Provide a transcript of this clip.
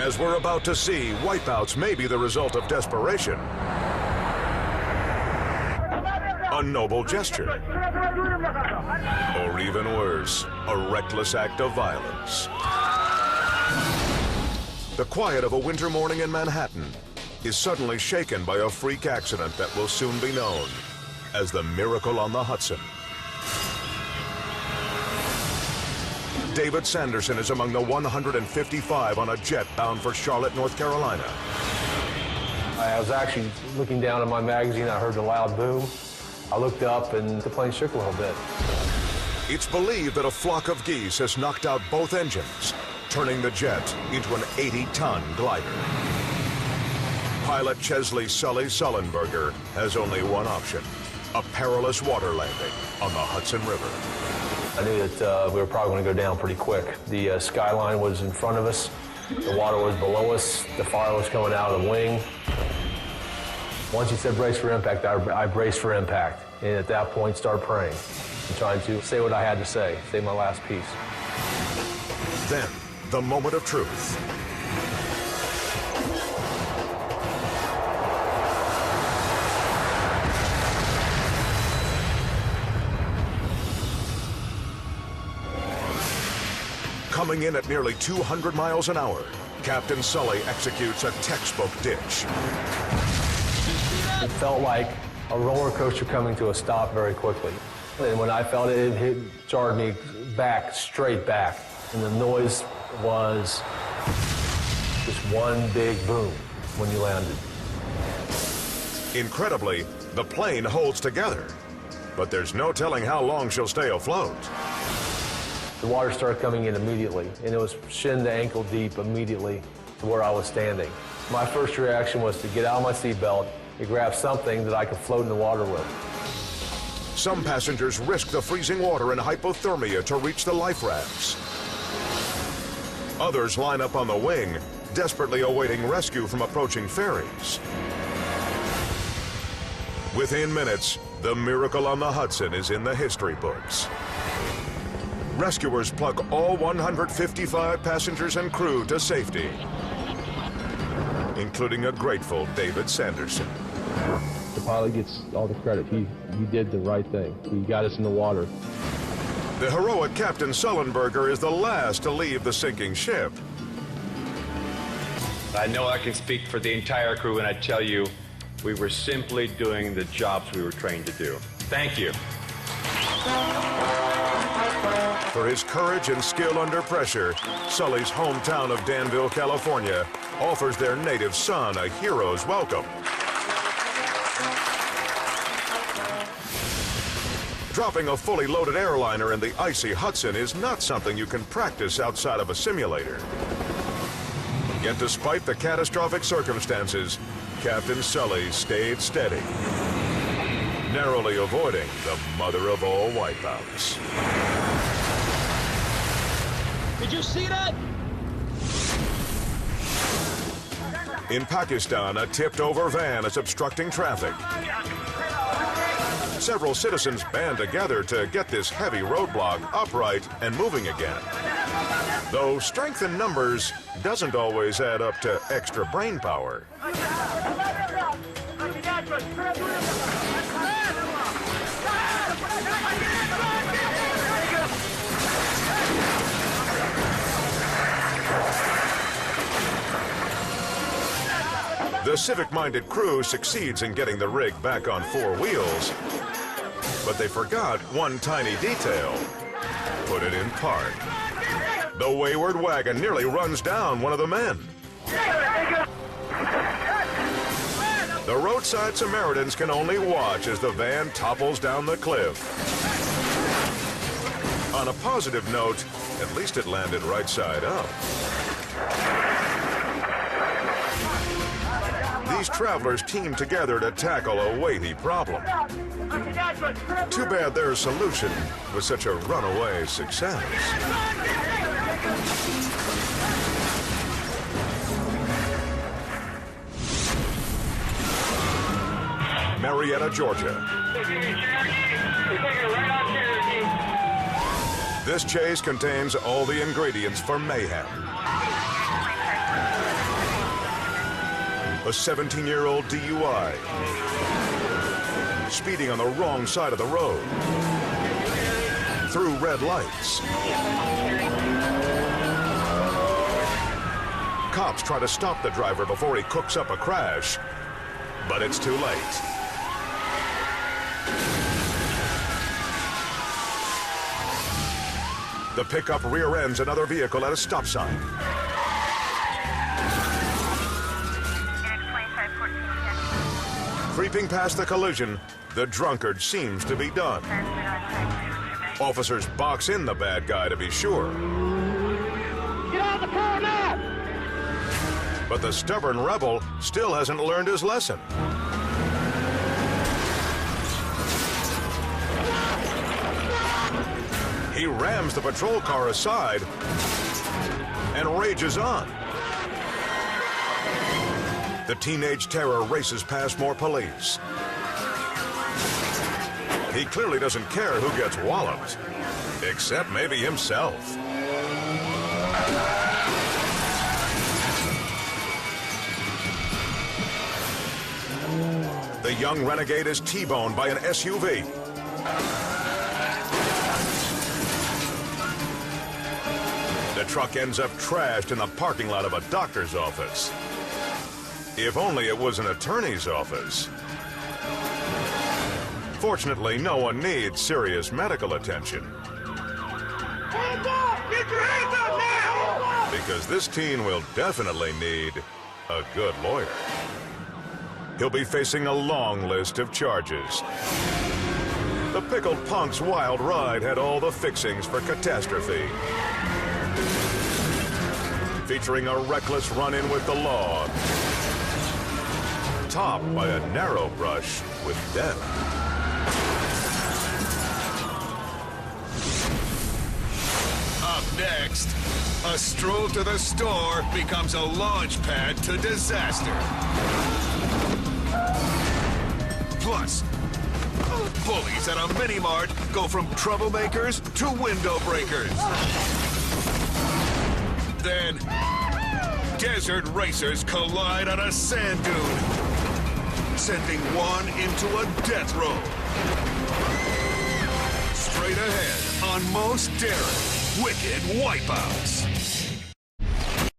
As we're about to see, wipeouts may be the result of desperation, a noble gesture, or even worse, a reckless act of violence. The quiet of a winter morning in Manhattan is suddenly shaken by a freak accident that will soon be known as the Miracle on the Hudson. David Sanderson is among the 155 on a jet bound for Charlotte, North Carolina. I was actually looking down at my magazine. I heard the loud boom. I looked up and the plane shook a little bit. It's believed that a flock of geese has knocked out both engines, turning the jet into an 80-ton glider. Pilot Chesley Sully Sullenberger has only one option: a perilous water landing on the Hudson River. I knew that we were probably going to go down pretty quick. The skyline was in front of us. The water was below us. The fire was coming out of the wing. Once he said brace for impact, I braced for impact. And at that point, started praying and trying to say what I had to say my last piece. Then, the moment of truth. Coming in at nearly 200 miles an hour, Captain Sully executes a textbook ditch. It felt like a roller coaster coming to a stop very quickly. And when I felt it, it jarred me back, straight back. And the noise was just one big boom when you landed. Incredibly, the plane holds together, but there's no telling how long she'll stay afloat. The water started coming in immediately, and it was shin to ankle deep immediately to where I was standing. My first reaction was to get out of my seatbelt and grab something that I could float in the water with. Some passengers risk the freezing water and hypothermia to reach the life rafts. Others line up on the wing, desperately awaiting rescue from approaching ferries. Within minutes, the Miracle on the Hudson is in the history books. Rescuers plug all 155 passengers and crew to safety, including a grateful David Sanderson. The pilot gets all the credit. He did the right thing. He got us in the water. The heroic Captain Sullenberger is the last to leave the sinking ship. I know I can speak for the entire crew when I tell you we were simply doing the jobs we were trained to do. Thank you. For his courage and skill under pressure, Sully's hometown of Danville, California, offers their native son a hero's welcome. Dropping a fully loaded airliner in the icy Hudson is not something you can practice outside of a simulator. Yet despite the catastrophic circumstances, Captain Sully stayed steady, narrowly avoiding the mother of all wipeouts. Did you see that? In Pakistan, a tipped-over van is obstructing traffic. Several citizens band together to get this heavy roadblock upright and moving again. Though strength in numbers doesn't always add up to extra brain power. The civic-minded crew succeeds in getting the rig back on four wheels, but they forgot one tiny detail: put it in park. The wayward wagon nearly runs down one of the men. The roadside Samaritans can only watch as the van topples down the cliff. On a positive note, at least it landed right side up. These travelers team together to tackle a weighty problem. Too bad their solution was such a runaway success. Marietta, Georgia. This chase contains all the ingredients for mayhem. 17-year-old DUI. Speeding on the wrong side of the road. Through red lights. Cops try to stop the driver before he cooks up a crash, but it's too late. The pickup rear ends another vehicle at a stop sign. Creeping past the collision, the drunkard seems to be done. Officers box in the bad guy to be sure. Get out of the car now! But the stubborn rebel still hasn't learned his lesson. He rams the patrol car aside and rages on. The teenage terror races past more police. He clearly doesn't care who gets walloped, except maybe himself. The young renegade is T-boned by an SUV. The truck ends up trashed in the parking lot of a doctor's office. If only it was an attorney's office. Fortunately, no one needs serious medical attention. Hands up! Get your hands up now! Because this teen will definitely need a good lawyer. He'll be facing a long list of charges. The pickled punk's wild ride had all the fixings for catastrophe. Featuring a reckless run-in with the law, topped by a narrow brush with death. Up next, a stroll to the store becomes a launch pad to disaster. Plus, bullies at a mini-mart go from troublemakers to window breakers. Then, desert racers collide on a sand dune, sending one into a death row. Straight ahead on Most Daring Wicked Wipeouts.